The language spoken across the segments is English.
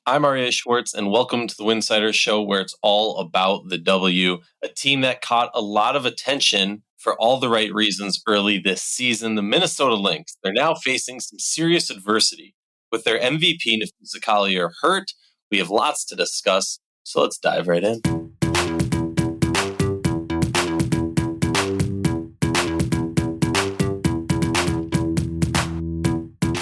I'm Aryeh Schwartz, and welcome to the Winsidr show, where it's all about the W, a team that caught a lot of attention for all the right reasons early this season, the Minnesota Lynx. They're now facing some serious adversity. With their MVP, Napheesa Collier, hurt, we have lots to discuss, so let's dive right in.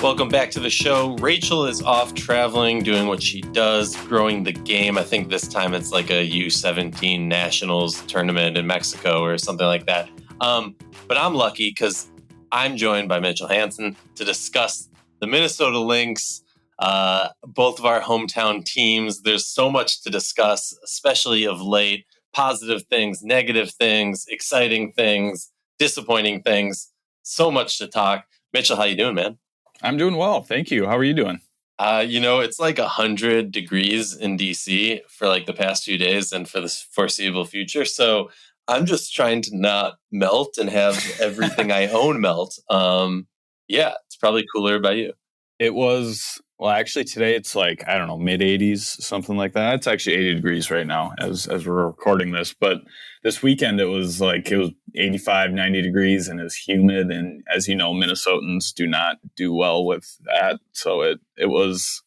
Welcome back to the show. Rachel is off traveling, doing what she does, growing the game. I think this time it's like a U17 Nationals tournament in Mexico or something like that. But I'm lucky because I'm joined by Mitchell Hansen to discuss the Minnesota Lynx, both of our hometown teams. There's so much to discuss, especially of late. Positive things, negative things, exciting things, disappointing things. So much to talk. Mitchell, how you doing, man? I'm doing well. Thank you. How are you doing? It's like 100 degrees in DC for like the past few days and for the foreseeable future. So I'm just trying to not melt and have everything I own melt. It's probably cooler by you. It was, actually today it's like, I don't know, mid 80s, something like that. It's actually 80 degrees right now as we're recording this. But this weekend it was 85, 90 degrees and it was humid. And as you know, Minnesotans do not do well with that. So it was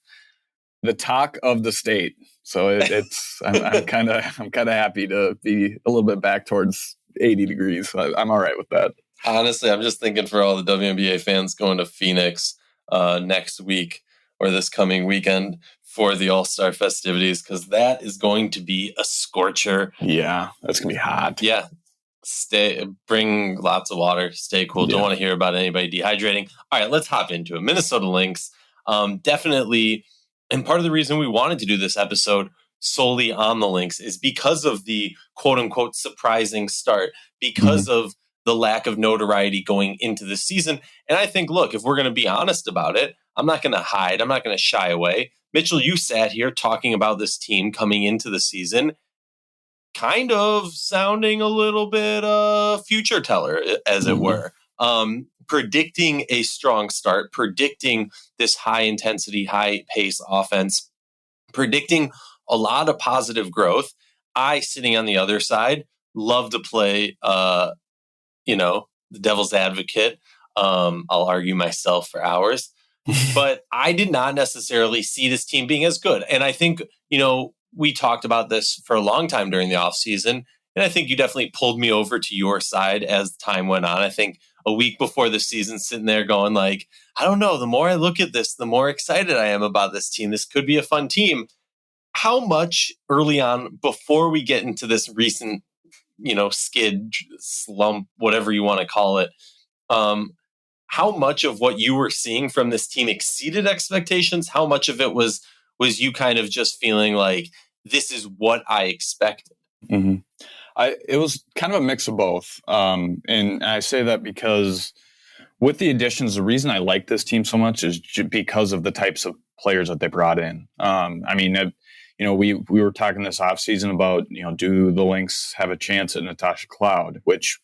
the talk of the state. So it's I'm kind of happy to be a little bit back towards 80 degrees. I'm all right with that. Honestly, I'm just thinking for all the WNBA fans going to Phoenix next week or this coming weekend for the All-Star festivities, because that is going to be a scorcher. Yeah, that's going to be hot. Yeah. Bring lots of water, stay cool. Yeah. Don't want to hear about anybody dehydrating. All right, let's hop into it. Minnesota Lynx, definitely. And part of the reason we wanted to do this episode solely on the Lynx is because of the quote unquote surprising start, because of the lack of notoriety going into the season. And I think, look, if we're going to be honest about it, I'm not going to hide. I'm not going to shy away. Mitchell, you sat here talking about this team coming into the season, kind of sounding a little bit future teller, as it were. Predicting a strong start, predicting this high intensity, high pace offense, predicting a lot of positive growth. I, sitting on the other side, love to play, the devil's advocate. I'll argue myself for hours, but I did not necessarily see this team being as good. And I think, we talked about this for a long time during the offseason, and I think you definitely pulled me over to your side as time went on. I think a week before the season, sitting there going like, I don't know, the more I look at this, the more excited I am about this team. This could be a fun team. How much early on, before we get into this recent, skid, slump, whatever you want to call it, how much of what you were seeing from this team exceeded expectations? How much of it was you kind of just feeling like this is what I expected? It was kind of a mix of both. And I say that because with the additions, the reason I like this team so much is because of the types of players that they brought in. We were talking this offseason about, do the Lynx have a chance at Natasha Cloud, which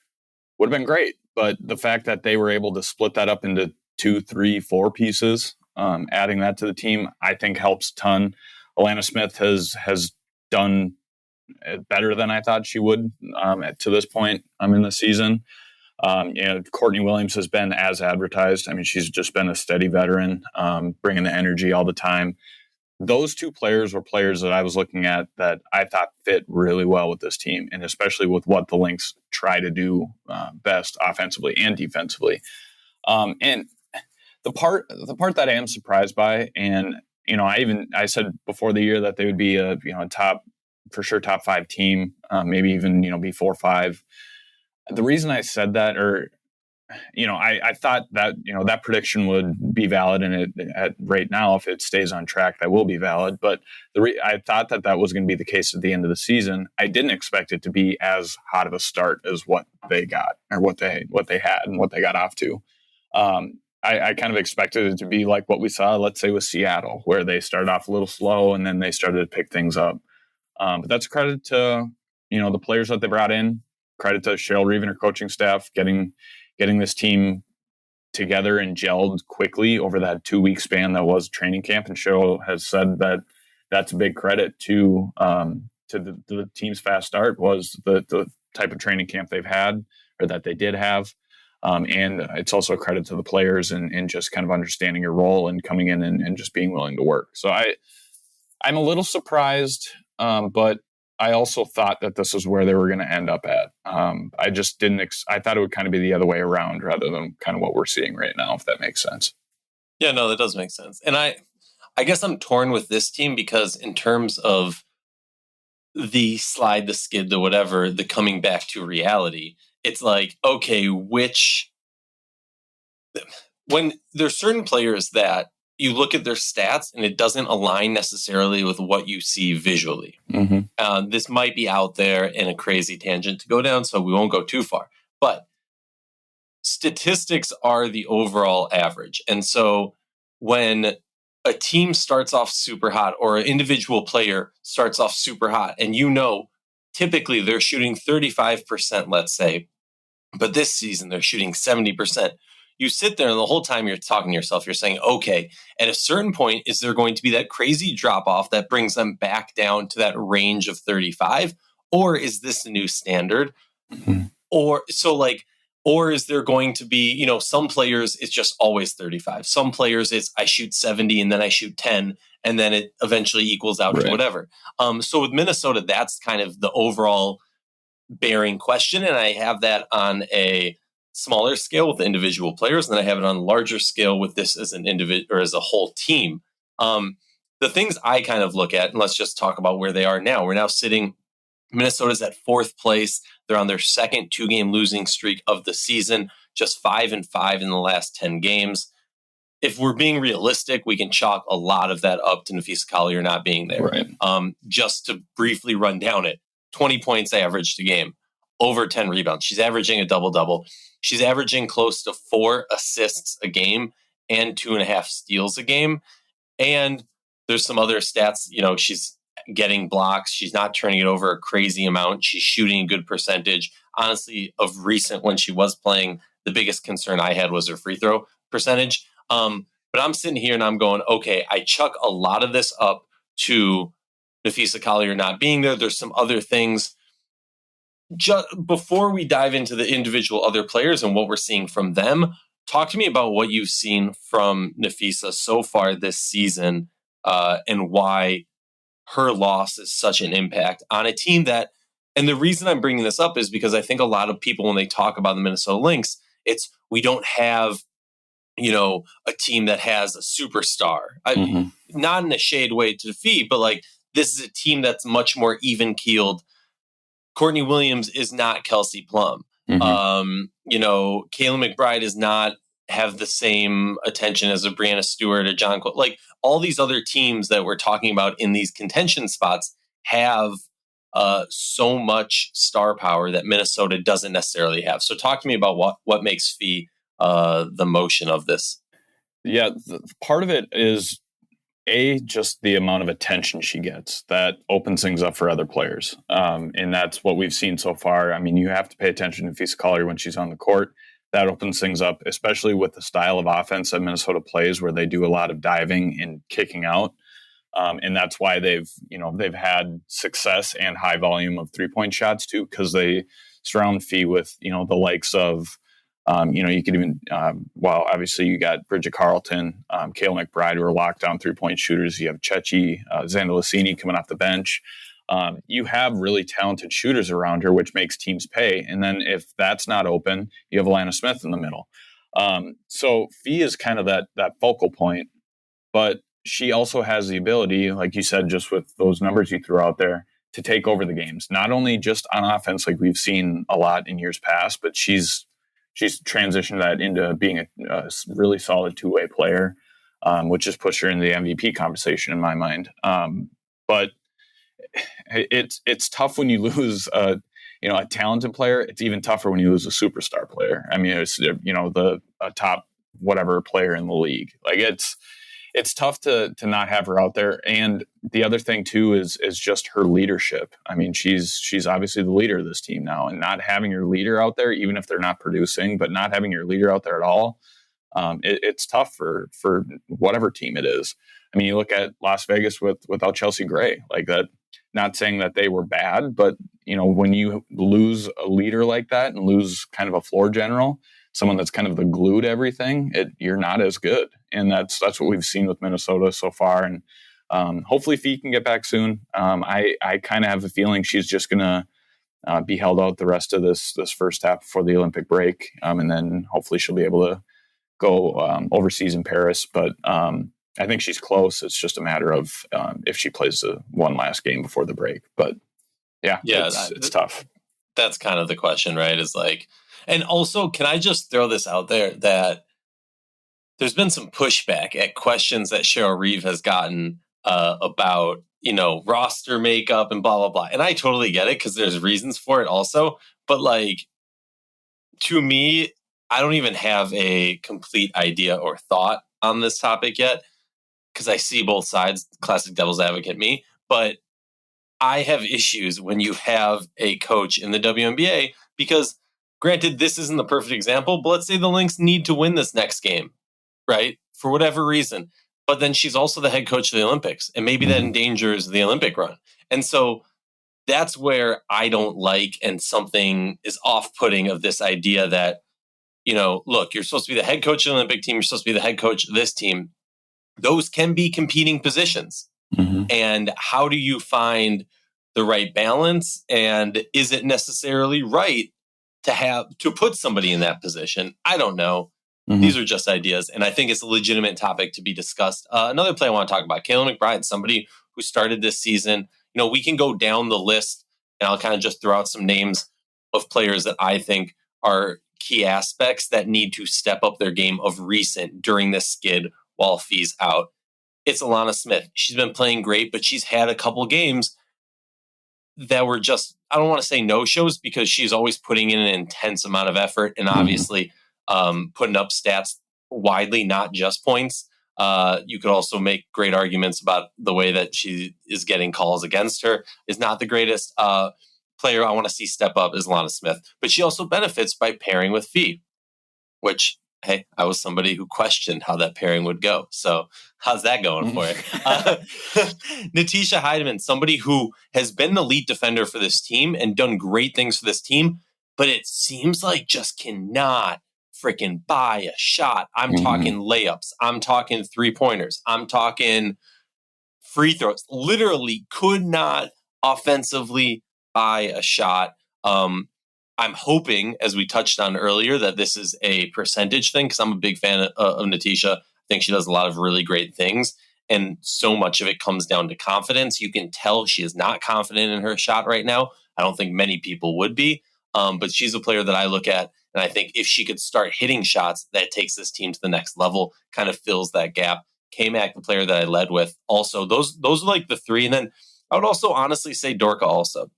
would have been great. But the fact that they were able to split that up into 2, 3, 4 pieces, adding that to the team, I think helps a ton. Alana Smith has done better than I thought she would to this point in the season. Courtney Williams has been as advertised. She's just been a steady veteran, bringing the energy all the time. Those two players were players that I was looking at that I thought fit really well with this team, and especially with what the Lynx try to do best offensively and defensively. And the part that I am surprised by, and I said before the year that they would be a top 5 team, maybe even be 4 or 5. The reason I said that, I thought that that prediction would be valid, and at right now, if it stays on track, that will be valid. But I thought that was going to be the case at the end of the season. I didn't expect it to be as hot of a start as what they got, or what they had, and what they got off to. I kind of expected it to be like what we saw, let's say, with Seattle, where they started off a little slow and then they started to pick things up. But that's credit to the players that they brought in. Credit to Cheryl Reeve and her coaching staff getting this team together and gelled quickly over that 2-week span that was training camp. And Cheryl has said that that's a big credit to the team's fast start was the type of training camp they've had or that they did have. And it's also a credit to the players and just kind of understanding your role and coming in and just being willing to work. So I'm a little surprised, but I also thought that this is where they were going to end up at. I just didn't. I thought it would kind of be the other way around rather than kind of what we're seeing right now, if that makes sense. Yeah, no, that does make sense. And I guess I'm torn with this team because in terms of the slide, the skid, the whatever, the coming back to reality, it's like, okay, when there's certain players that you look at their stats and it doesn't align necessarily with what you see visually. Mm-hmm. This might be out there in a crazy tangent to go down, so we won't go too far. But statistics are the overall average. And so when a team starts off super hot or an individual player starts off super hot, and typically they're shooting 35%, let's say, but this season they're shooting 70%. You sit there and the whole time you're talking to yourself, you're saying, okay, at a certain point, is there going to be that crazy drop off that brings them back down to that range of 35? Or is this the new standard? Mm-hmm. Or is there going to be, some players, it's just always 35. Some players, it's I shoot 70 and then I shoot 10 and then it eventually equals out to whatever. So with Minnesota, that's kind of the overall bearing question. And I have that on a smaller scale with individual players, and then I have it on a larger scale with this as an individual or as a whole team. The things I kind of look at, and let's just talk about where they are now. We're now sitting, Minnesota's at 4th place. They're on their second 2-game losing streak of the season, just 5-5 in the last 10 games. If we're being realistic, we can chalk a lot of that up to Napheesa Collier not being there. Right. Just to briefly run down it, 20 points averaged a game, over 10 rebounds. She's averaging a double-double. She's averaging close to 4 assists a game and 2.5 steals a game. And there's some other stats. She's getting blocks. She's not turning it over a crazy amount. She's shooting a good percentage. Honestly, of recent, when she was playing, the biggest concern I had was her free throw percentage. But I'm sitting here and I'm going, okay, I chuck a lot of this up to Napheesa Collier not being there. There's some other things. Just before we dive into the individual other players and what we're seeing from them, talk to me about what you've seen from Napheesa so far this season and why her loss is such an impact on a team that, and the reason I'm bringing this up is because I think a lot of people, when they talk about the Minnesota Lynx, it's we don't have, a team that has a superstar. Not in a shade way to defeat, but like this is a team that's much more even keeled. Courtney Williams is not Kelsey Plum. Kayla McBride does not have the same attention as a Brianna Stewart or John. Like all these other teams that we're talking about in these contention spots have so much star power that Minnesota doesn't necessarily have. So talk to me about what makes Fee the motion of this. Yeah, part of it is just the amount of attention she gets that opens things up for other players. And that's what we've seen so far. I mean, you have to pay attention to Napheesa Collier when she's on the court. That opens things up, especially with the style of offense that Minnesota plays, where they do a lot of diving and kicking out. And that's why they've had success and high volume of 3-point shots too, because they surround Fee with, the likes of, you could even, obviously you got Bridget Carlton, Kayla McBride, who are lockdown 3-point shooters. You have Chechi, Zandalicini coming off the bench. You have really talented shooters around her, which makes teams pay. And then if that's not open, you have Alana Smith in the middle. So Fee is kind of that focal point, but she also has the ability, like you said, just with those numbers you threw out there, to take over the games, not only just on offense, like we've seen a lot in years past, but she's transitioned that into being a really solid 2-way player, which has pushed her into the MVP conversation in my mind. But it's tough when you lose a talented player. It's even tougher when you lose a superstar player. I mean, it's a top whatever player in the league. Like it's tough to not have her out there. And the other thing too is just her leadership. I mean, she's obviously the leader of this team now, and not having your leader out there, even if they're not producing, but not having your leader out there at all, it's tough for whatever team it is. I mean, you look at Las Vegas without Chelsea Gray, like that. Not saying that they were bad, but when you lose a leader like that and lose kind of a floor general, someone that's kind of the glue to everything, you're not as good. And that's what we've seen with Minnesota so far. And hopefully Fee can get back soon. I kind of have a feeling she's just going to be held out the rest of this first half before the Olympic break. And then hopefully she'll be able to go overseas in Paris. But I think she's close. It's just a matter of if she plays one last game before the break. But yeah, it's tough. That's kind of the question, right? Is like, and also, can I just throw this out there that there's been some pushback at questions that Cheryl Reeve has gotten about, roster makeup and blah, blah, blah. And I totally get it because there's reasons for it also. But like, to me, I don't even have a complete idea or thought on this topic yet because I see both sides, classic devil's advocate me. But I have issues when you have a coach in the WNBA because, granted, this isn't the perfect example, but let's say the Lynx need to win this next game, right? For whatever reason. But then she's also the head coach of the Olympics, and maybe that endangers the Olympic run. And so that's where I don't like, and something is off-putting of this idea that, look, you're supposed to be the head coach of the Olympic team, you're supposed to be the head coach of this team. Those can be competing positions. Mm-hmm. And how do you find the right balance? And is it necessarily right to put somebody in that position? I don't know. Mm-hmm. These are just ideas. And I think it's a legitimate topic to be discussed. Another player I want to talk about, Kayla McBride, somebody who started this season. We can go down the list and I'll kind of just throw out some names of players that I think are key aspects that need to step up their game of recent during this skid while Fee's out. It's Alana Smith. She's been playing great, but she's had a couple games that were just, I don't want to say no-shows because she's always putting in an intense amount of effort and obviously putting up stats widely, not just points. You could also make great arguments about the way that she is getting calls against her is not the greatest. Player I want to see step up is Alana Smith, but she also benefits by pairing with Fee, which, hey, I was somebody who questioned how that pairing would go. So how's that going for you? Napheesa Heideman, somebody who has been the lead defender for this team and done great things for this team, but it seems like just cannot freaking buy a shot. I'm talking layups. I'm talking 3-pointers. I'm talking free throws. Literally could not offensively buy a shot. I'm hoping, as we touched on earlier, that this is a percentage thing because I'm a big fan of Napheesa. I think she does a lot of really great things. And so much of it comes down to confidence. You can tell she is not confident in her shot right now. I don't think many people would be. But she's a player that I look at. And I think if she could start hitting shots, that takes this team to the next level, kind of fills that gap. K-Mac, the player that I led with. Also, those are like the three. And then I would also honestly say Dorka also.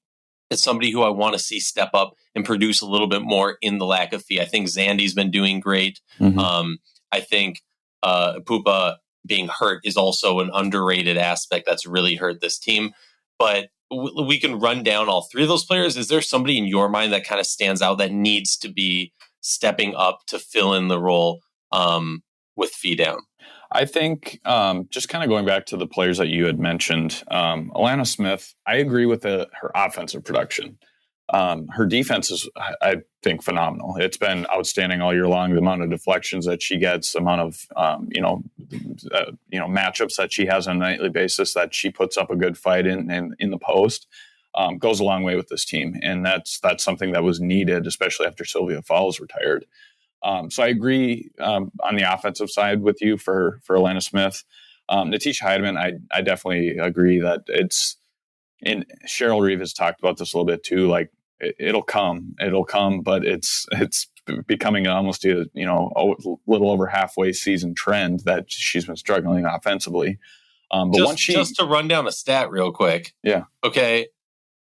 It's somebody who I want to see step up and produce a little bit more in the lack of Fee. I think Zandy's been doing great. I think Pupa being hurt is also an underrated aspect that's really hurt this team. But we can run down all three of those players. Is there somebody in your mind that kind of stands out that needs to be stepping up to fill in the role with Fee down? I think just kind of going back to the players that you had mentioned, Alana Smith, I agree with her offensive production. Her defense is, I think, phenomenal. It's been outstanding all year long. The amount of deflections that she gets, the amount of matchups that she has on a nightly basis that she puts up a good fight in the post goes a long way with this team, and that's something that was needed, especially after Sylvia Falls retired. So I agree on the offensive side with you for Alana Smith. Napheesa Heideman, I definitely agree that it's, and Cheryl Reeve has talked about this a little bit too, like it'll come, but it's becoming almost a little over halfway season trend that she's been struggling offensively. But just to run down a stat real quick. Yeah. Okay.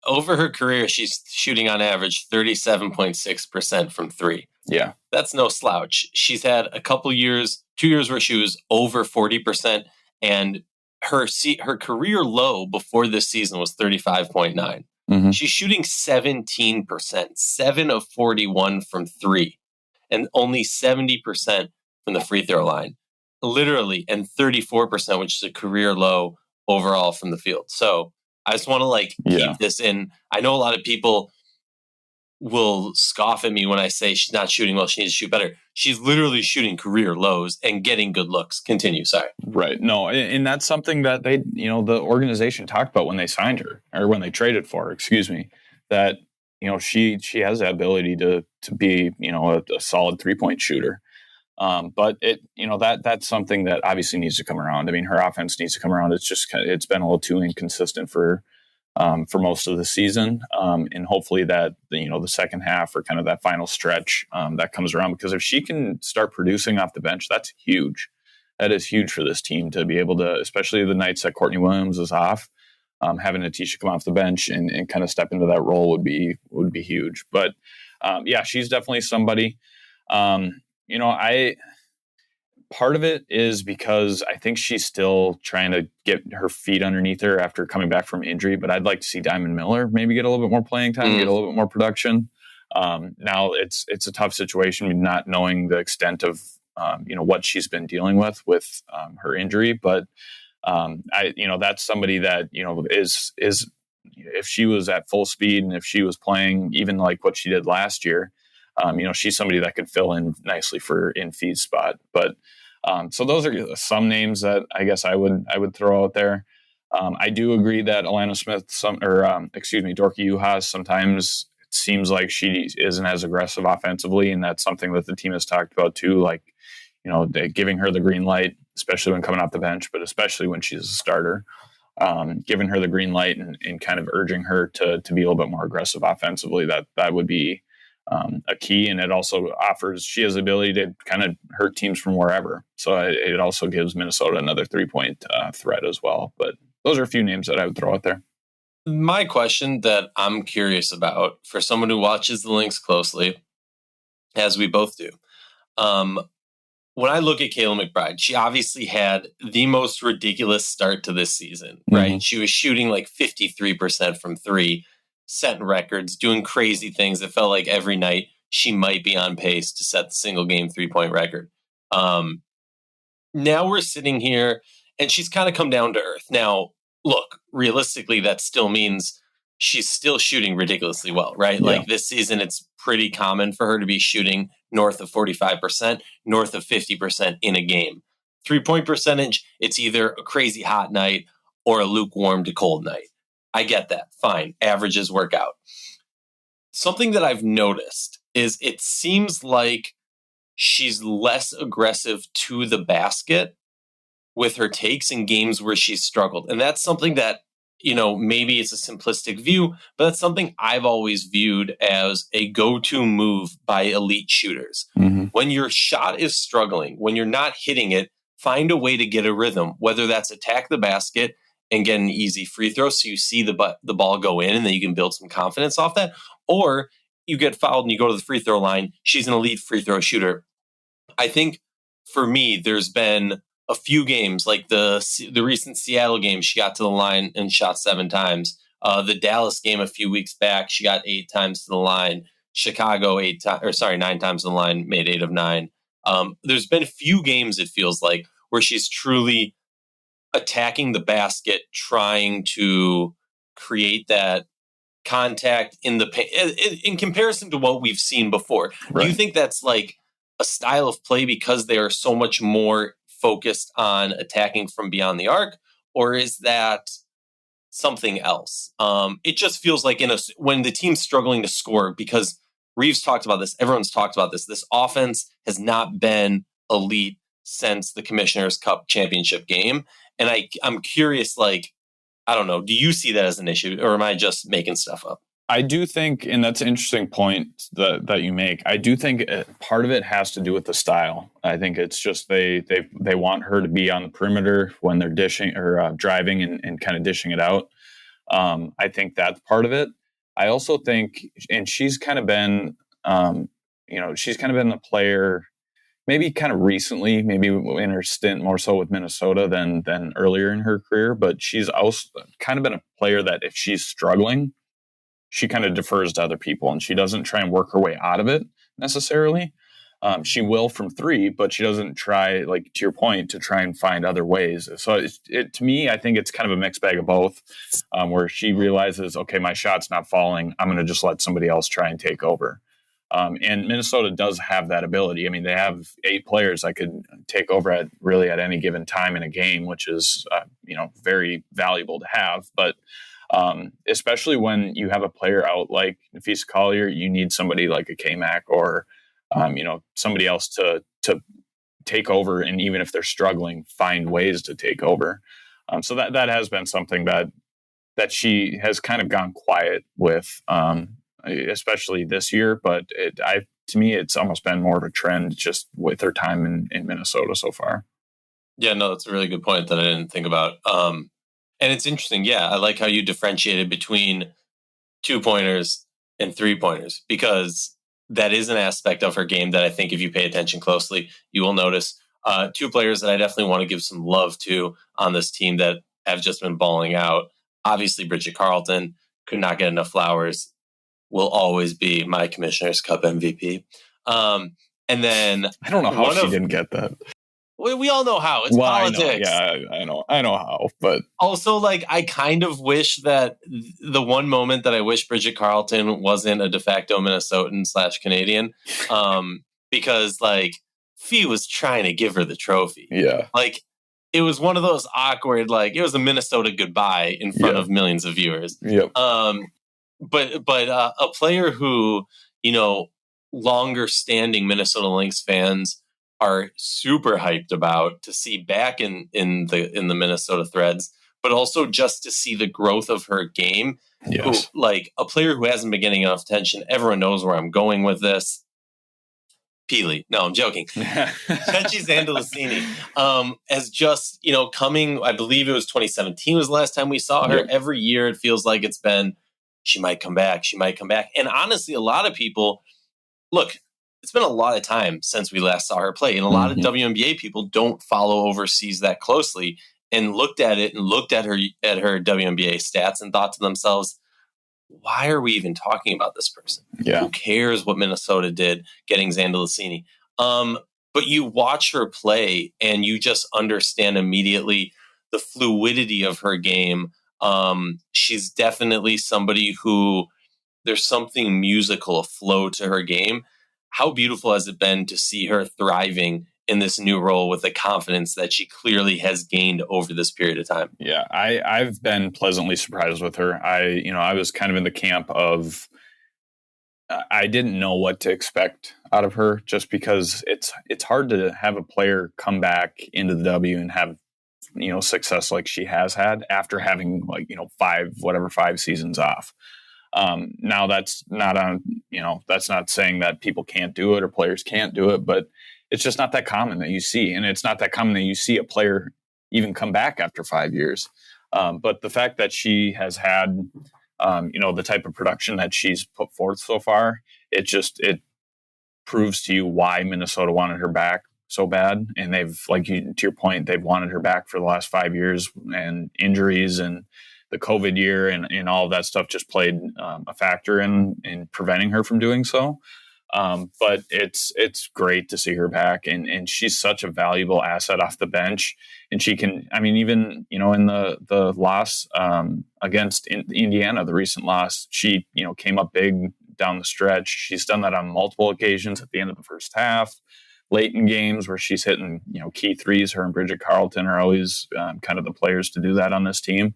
Over her career, she's shooting on average 37.6% from three. Yeah. That's no slouch. She's had a couple years, 2 years where she was over 40%, and her career low before this season was 35.9. Mm-hmm. She's shooting 17%, 7 of 41 from three, and only 70% from the free throw line. literally, and 34%, which is a career low overall from the field. So I just want to keep this in. I know a lot of people will scoff at me when I say she's not shooting well, she needs to shoot better. She's literally shooting career lows and getting good looks. Continue, sorry. Right. No, and that's something that they, the organization talked about when they signed her, or when they traded for her, excuse me, that, she has the ability to be, a solid 3-point shooter. But that's something that obviously needs to come around. I mean, her offense needs to come around. It's been a little too inconsistent for most of the season. And hopefully that, the second half or kind of that final stretch that comes around, because if she can start producing off the bench, that's huge. That is huge for this team to be able to, especially the nights that Courtney Williams is off, having Napheesa come off the bench and kind of step into that role would be huge. But she's definitely somebody. Part of it is because I think she's still trying to get her feet underneath her after coming back from injury, but I'd like to see Diamond Miller maybe get a little bit more playing time, get a little bit more production. Now it's a tough situation, not knowing the extent of, what she's been dealing with her injury, but that's somebody that, is if she was at full speed and if she was playing even like what she did last year, she's somebody that could fill in nicely for in Fee's spot. But so those are some names that I guess I would throw out there. I do agree that Alana Smith, Dorky Uhas, sometimes it seems like she isn't as aggressive offensively, and that's something that the team has talked about too. Like, giving her the green light, especially when coming off the bench, but especially when she's a starter. Giving her the green light and kind of urging her to be a little bit more aggressive offensively, that would be a key. And it also she has the ability to kind of hurt teams from wherever. So it also gives Minnesota another 3-point threat as well. But those are a few names that I would throw out there. My question that I'm curious about for someone who watches the Lynx closely, as we both do, when I look at Kayla McBride, she obviously had the most ridiculous start to this season, right? Mm-hmm. She was shooting like 53% from three, setting records, doing crazy things. It felt like every night she might be on pace to set the single game 3-point record. Now we're sitting here and she's kind of come down to earth. Now, look, realistically, that still means she's still shooting ridiculously well, right? Yeah. Like this season, it's pretty common for her to be shooting north of 45%, north of 50% in a game. 3-point percentage, it's either a crazy hot night or a lukewarm to cold night. I get that. Fine. Averages work out. Something that I've noticed is it seems like she's less aggressive to the basket with her takes in games where she's struggled. And that's something that, maybe it's a simplistic view, but that's something I've always viewed as a go-to move by elite shooters. Mm-hmm. When your shot is struggling, when you're not hitting it, find a way to get a rhythm, whether that's attack the basket and get an easy free throw so you see the ball go in and then you can build some confidence off that, or you get fouled and you go to the free throw line. She's an elite free throw shooter. I think for me, there's been a few games, like the recent Seattle game, she got to the line and shot 7 times. The Dallas game a few weeks back, she got 8 times to the line. Chicago 9 times to the line, made 8 of 9. There's been a few games, it feels like, where she's truly attacking the basket, trying to create that contact in the paint in comparison to what we've seen before. Right. Do you think that's like a style of play because they are so much more focused on attacking from beyond the arc, or is that something else? It just feels like when the team's struggling to score, because Reeves talked about this, everyone's talked about this. This offense has not been elite since the Commissioner's Cup championship game, and I'm curious, like, I don't know, do you see that as an issue, or am I just making stuff up? I do think, and that's an interesting point that you make, I do think part of it has to do with the style. I think it's just they want her to be on the perimeter when they're dishing or driving and kind of dishing it out. I think that's part of it. I also think, and she's kind of been, she's kind of been the player maybe kind of recently, maybe in her stint more so with Minnesota than earlier in her career, but she's also kind of been a player that if she's struggling, she kind of defers to other people and she doesn't try and work her way out of it necessarily. She will from three, but she doesn't try, like to your point, to try and find other ways. So to me, I think it's kind of a mixed bag of both, where she realizes, okay, my shot's not falling. I'm going to just let somebody else try and take over. And Minnesota does have that ability. I mean, they have 8 players that could take over at any given time in a game, which is, very valuable to have. But especially when you have a player out like Napheesa Collier, you need somebody like a K-Mac or somebody else to take over, and even if they're struggling, find ways to take over. So that has been something that she has kind of gone quiet with, especially this year. But to me, it's almost been more of a trend just with her time in Minnesota so far. Yeah, no, that's a really good point that I didn't think about. And it's interesting. Yeah, I like how you differentiated between 2-pointers and 3-pointers, because that is an aspect of her game that I think if you pay attention closely, you will notice. 2 players that I definitely want to give some love to on this team that have just been balling out. Obviously, Bridget Carleton could not get enough flowers. Will always be my Commissioner's Cup MVP. And then I don't know how she didn't get that. We all know how. It's politics. I know how. But also, I kind of wish that the one moment that I wish Bridget Carleton wasn't a de facto Minnesotan / Canadian, because Fee was trying to give her the trophy. Yeah. It was one of those awkward, it was a Minnesota goodbye in front of millions of viewers. Yep. But a player who, longer standing Minnesota Lynx fans are super hyped about to see back in the Minnesota Threads, but also just to see the growth of her game. Yes. Who, a player who hasn't been getting enough attention. Everyone knows where I'm going with this. Peely. No, I'm joking. Ceci Zandalicini as just, coming, I believe it was 2017 was the last time we saw her. Yep. Every year it feels like it's been, she might come back. And honestly, a lot of people, look, it's been a lot of time since we last saw her play. And a lot of WNBA people don't follow overseas that closely, and looked at it and looked at her WNBA stats and thought to themselves, why are we even talking about this person? Yeah. Who cares what Minnesota did getting Zandalicini? But you watch her play and you just understand immediately the fluidity of her game. She's definitely somebody who there's something musical, a flow to her game. How beautiful has it been to see her thriving in this new role with the confidence that she clearly has gained over this period of time? Yeah, I've been pleasantly surprised with her. I was kind of in the camp of I didn't know what to expect out of her, just because it's hard to have a player come back into the W and have success like she has had after having 5 seasons off. Now that's not saying that people can't do it or players can't do it, but it's just not that common that you see. And it's not that common that you see a player even come back after 5 years. But the fact that she has had, the type of production that she's put forth so far, it proves to you why Minnesota wanted her back so bad. And they've, to your point, they've wanted her back for the last 5 years, and injuries and the COVID year and all of that stuff just played a factor in preventing her from doing so. But it's great to see her back, and she's such a valuable asset off the bench. And she can, even, in the loss against Indiana, the recent loss, she, came up big down the stretch. She's done that on multiple occasions at the end of the first half, late in games where she's hitting, key threes. Her and Bridget Carleton are always kind of the players to do that on this team.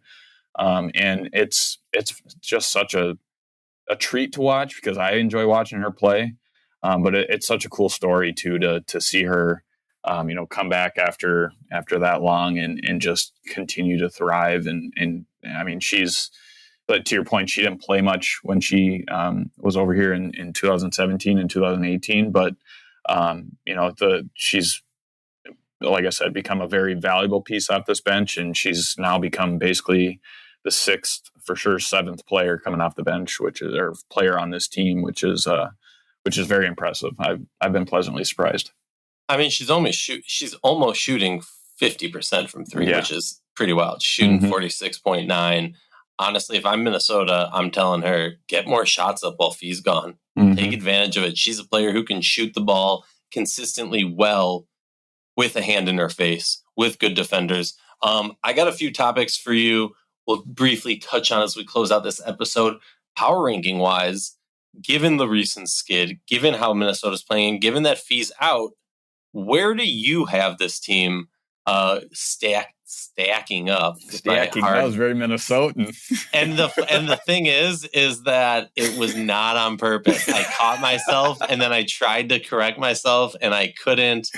And it's just such a treat to watch, because I enjoy watching her play. But it's such a cool story too, to see her, come back after that long and just continue to thrive. And she's, but to your point, she didn't play much when she was over here in 2017 and 2018. But she's, like I said, become a very valuable piece off this bench, and she's now become basically the 6th, for sure 7th player coming off the bench, or player on this team, which is very impressive. I've been pleasantly surprised. She's almost shooting 50% from three, yeah. which is pretty wild. Shooting 46.9. Honestly, if I'm Minnesota, I'm telling her, get more shots up while Fee's gone. Take advantage of it. She's a player who can shoot the ball, consistently well with a hand in her face, with good defenders. I got a few topics for you we'll briefly touch on as we close out this episode. Power ranking wise, given the recent skid, given how Minnesota's playing, and given that Fee's out, where do you have this team stacking up? Stacking, that was very Minnesotan. And the thing is that it was not on purpose. I caught myself and then I tried to correct myself and I couldn't.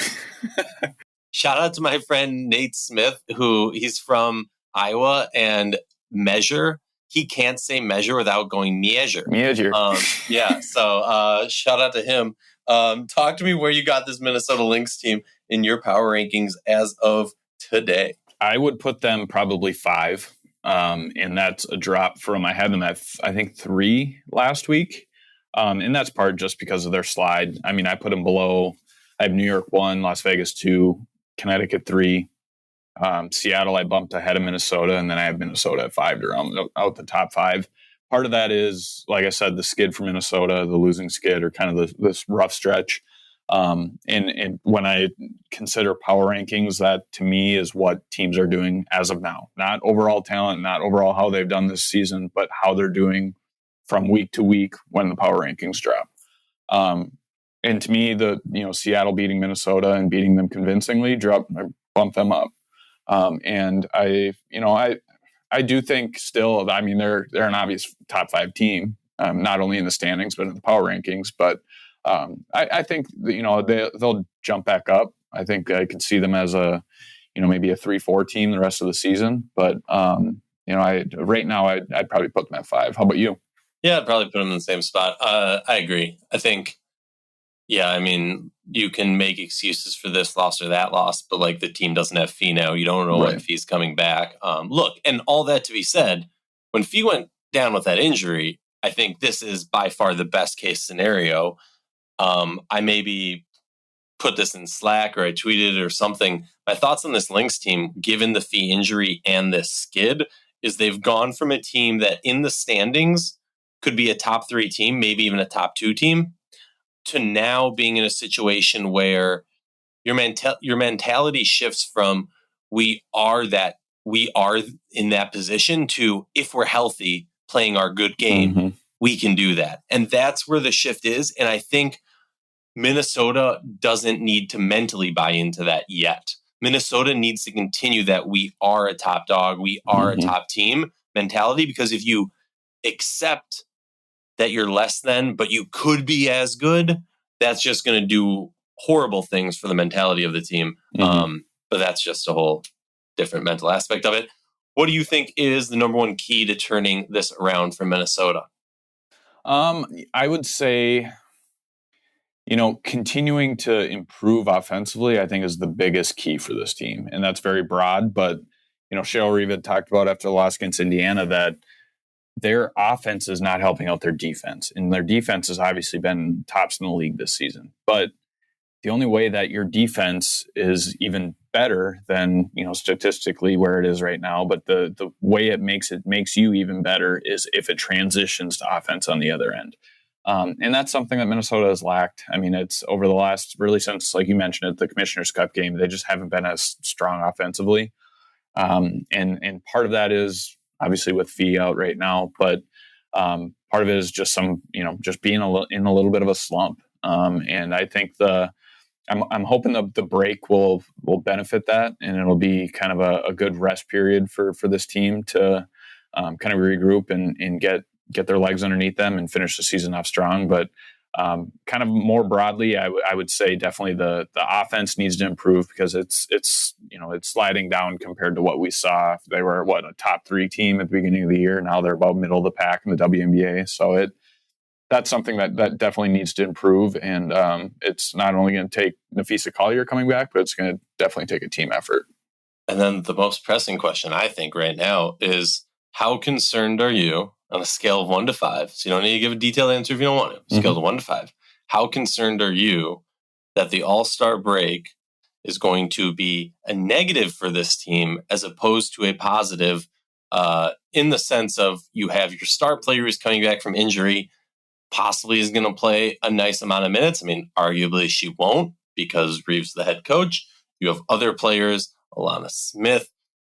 Shout out to my friend Nate Smith, he's from Iowa, and measure. He can't say measure without going measure. Yeah. So shout out to him. Talk to me where you got this Minnesota Lynx team in your power rankings as of today. I would put them probably 5. And that's a drop from, I had them at, I think, 3 last week. And that's part just because of their slide. I mean, I put them below. I have New York 1, Las Vegas 2, Connecticut 3. Seattle, I bumped ahead of Minnesota, and then I have Minnesota at 5 to round out the top 5. Part of that is, like I said, the skid for Minnesota, the losing skid, or kind of this rough stretch. And when I consider power rankings, that to me is what teams are doing as of now. Not overall talent, not overall how they've done this season, but how they're doing from week to week when the power rankings drop. And to me, Seattle beating Minnesota and beating them convincingly bumped them up. And I do think still, I mean, they're an obvious top 5 team, not only in the standings, but in the power rankings. But I think, they'll jump back up. I think I could see them as maybe a 3-4 team the rest of the season. But, right now I'd probably put them at 5. How about you? Yeah, I'd probably put them in the same spot. I agree. I think, you can make excuses for this loss or that loss, but like the team doesn't have Fee now. You don't know when Fee's coming back. Look, and all that to be said, when Fee went down with that injury, I think this is by far the best case scenario. I maybe put this in Slack or I tweeted or something. My thoughts on this Lynx team, given the Fee injury and this skid, is they've gone from a team that in the standings could be a top 3 team, maybe even a top 2 team, to now being in a situation where your mentality shifts from we are in that position to, if we're healthy, playing our good game, we can do that. And that's where the shift is. And I think Minnesota doesn't need to mentally buy into that yet. Minnesota needs to continue that we are a top dog, we are a top team mentality, because if you accept that you're less than, but you could be as good, that's just going to do horrible things for the mentality of the team. But that's just a whole different mental aspect of it. What do you think is the number one key to turning this around for Minnesota? I would say, continuing to improve offensively, I think is the biggest key for this team. And that's very broad, but, Cheryl Reeve had talked about after the loss against Indiana that their offense is not helping out their defense. And their defense has obviously been tops in the league this season. But the only way that your defense is even better than, statistically where it is right now, but the way it makes you even better is if it transitions to offense on the other end. And that's something that Minnesota has lacked. I mean, it's over the last, really since, like you mentioned it, the Commissioner's Cup game, they just haven't been as strong offensively. And part of that is obviously with Fee out right now, but part of it is just just being in a little bit of a slump. And I think I'm hoping the break will benefit that, and it'll be kind of a good rest period for this team to kind of regroup and get their legs underneath them and finish the season off strong. But kind of more broadly, I would say definitely the offense needs to improve, because it's sliding down compared to what we saw. They were a top 3 team at the beginning of the year. Now they're about middle of the pack in the WNBA. So that's something that definitely needs to improve. And it's not only going to take Napheesa Collier coming back, but it's going to definitely take a team effort. And then the most pressing question I think right now is, how concerned are you on a scale of 1 to 5? So you don't need to give a detailed answer if you don't want to. Scale of 1 to 5. How concerned are you that the All-Star break is going to be a negative for this team as opposed to a positive, in the sense of you have your star player who's coming back from injury, possibly is going to play a nice amount of minutes. I mean, arguably she won't, because Reeves is the head coach. You have other players, Alana Smith,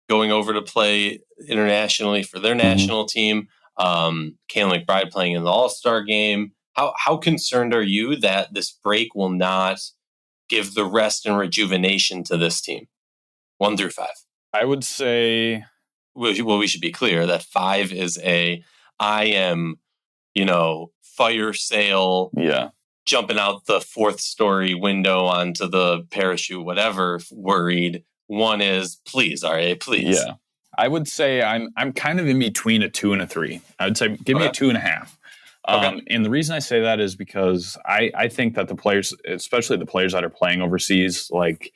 going over to play internationally for their national team. Kayla McBride playing in the All-Star game. How concerned are you that this break will not give the rest and rejuvenation to this team? 1 through 5. I would say, well, we should be clear that 5 is I am, fire sale, jumping out the 4th story window onto the parachute, whatever, worried. 1 is, please, Aryeh, please. Yeah. I would say I'm kind of in between a 2 and a 3. I would say give me a 2.5. And the reason I say that is because I think that the players, especially the players that are playing overseas, like,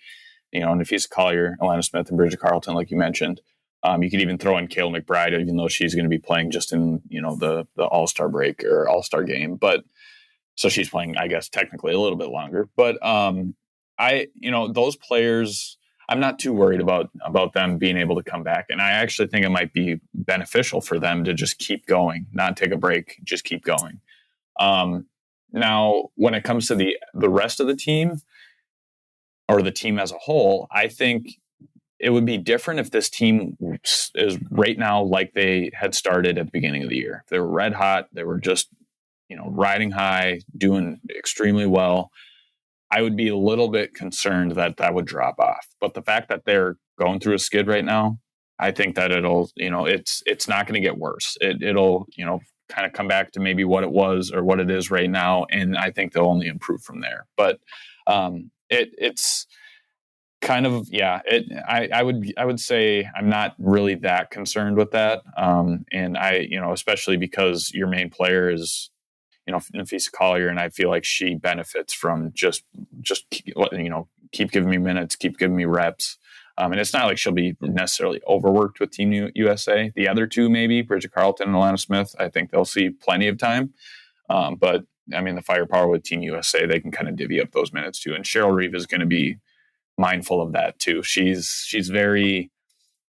Napheesa Collier, Alana Smith, and Bridget Carleton, like you mentioned, you could even throw in Kayla McBride, even though she's going to be playing just in, the All-Star break or All-Star game. But so she's playing, I guess, technically a little bit longer. But those players, I'm not too worried about them being able to come back. And I actually think it might be beneficial for them to just keep going, not take a break, just keep going. Now, when it comes to the rest of the team or the team as a whole, I think it would be different if this team is right now like they had started at the beginning of the year. They were red hot. They were just, riding high, doing extremely well. I would be a little bit concerned that would drop off. But the fact that they're going through a skid right now, I think that it'll, it's not going to get worse. It'll, kind of come back to maybe what it was or what it is right now. And I think they'll only improve from there. But it's kind of, I would say I'm not really that concerned with that. And especially because your main player is, Napheesa Collier, and I feel like she benefits from just keep giving me minutes, keep giving me reps. And it's not like she'll be necessarily overworked with Team USA. The other two, maybe Bridget Carleton and Alana Smith, I think they'll see plenty of time. But I mean, the firepower with Team USA, they can kind of divvy up those minutes too. And Cheryl Reeve is going to be mindful of that too. She's very,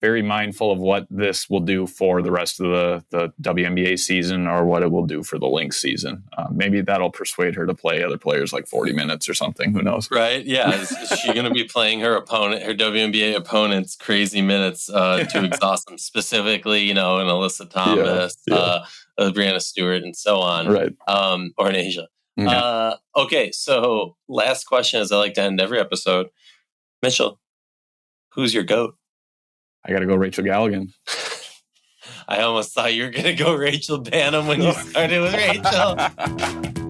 very mindful of what this will do for the rest of the WNBA season or what it will do for the Lynx season. Maybe that'll persuade her to play other players like 40 minutes or something. Who knows? Right. Yeah. Is she going to be playing her WNBA opponent's crazy minutes to exhaust them, specifically, an Alyssa Thomas, Brianna Stewart, and so on. Right. Or in Asia. Yeah. Okay. So last question, as I like to end every episode. Mitchell, who's your GOAT? I got to go Rachel Galligan. I almost thought you were going to go Rachel Banham when you started with Rachel.